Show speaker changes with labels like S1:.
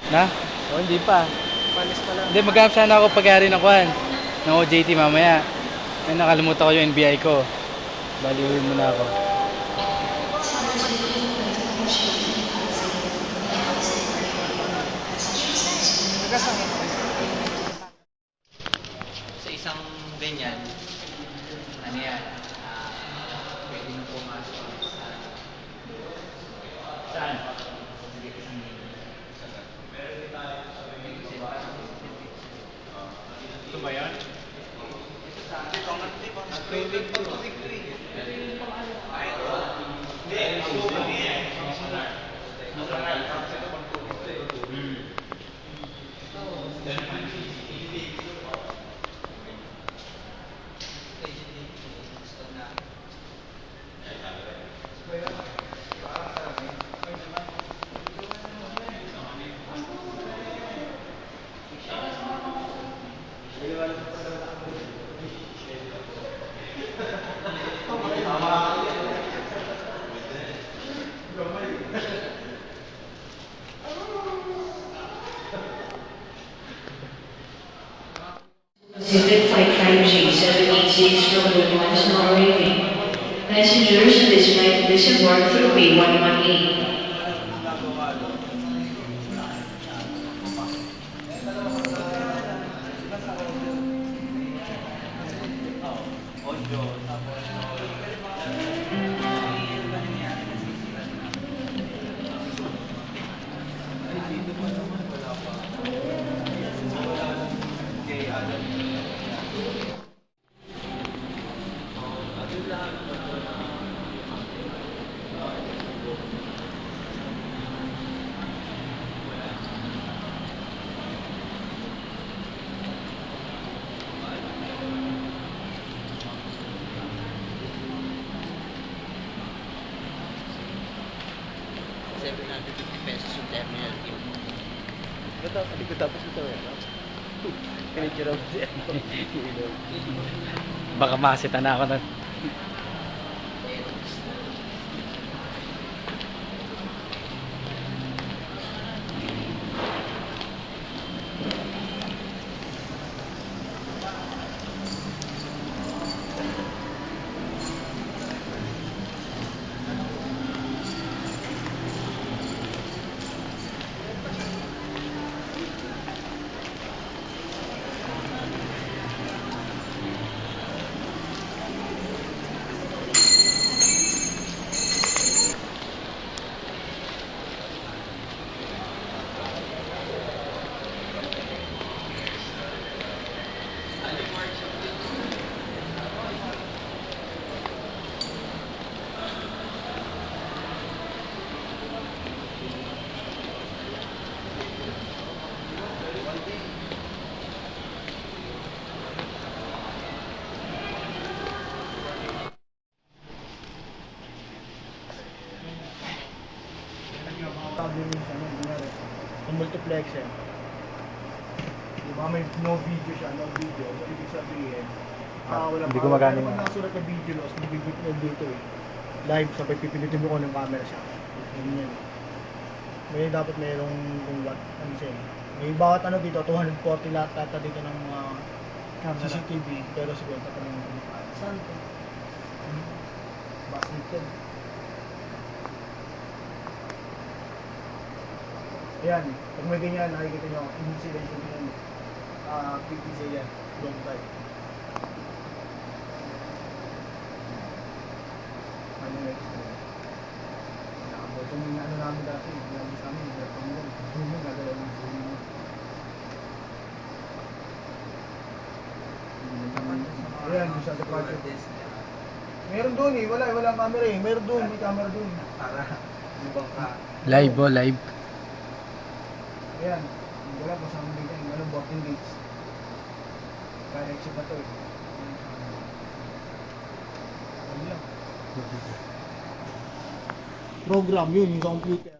S1: Na? O, hindi pa.
S2: Panis pa lang.
S1: Hindi, maghanap sana ako pag-ari ng kwan. Ng OJT mamaya. Ay, nakalimutan ko yung NBI ko. Baliwin mo na ako.
S3: Sa isang ganyan, ano yan, pwede nang pumasok sa... Saan? Ito ba yan?
S4: Pacific Flight 5G 786 from 1 is now arriving. Passengers on this flight disembark through Bay 118.
S3: ₱750 yung terminal fee.
S2: Ito, sabi ko tapos ito eh. Pinitira mo siya.
S1: Baka makasita na ako nun.
S2: Sabi mo siya, yung multiplexer. Diba may no video siya, no video. So, ibig sabihin, wala
S1: Hindi
S2: pa.
S1: gumagana
S2: Pero
S1: yun.
S2: pag nakasulat na video loss, magbibigyan dito eh. Live, sabay pipilitin mo kung anong camera siya. Yun yun. May dapat mayroong kung what, ano siya eh. May bawat ano dito, 240 lahat tata dito ng mga CCTV, pero 50 pa rin yung saan ito? Basket yan. Ayan, pag may ganyan, nakikita nyo, hindi sila yung sabihin, PPC yan, long time. Ano next mo? Ito yung ano namin dati, namin sa amin, hirap kami yan. Zoom mo, gagalaw ng zoom mo. Ayan, yung sa departure. Meron doon eh, walang camera eh. Meron doon, may camera doon. Para, ibang ka.
S1: Live o, live.
S2: Ayan, wala pa sa amin dito, walang boarding gates. Kaya exit na to eh. Ano lang. Program yun, yung sa computer.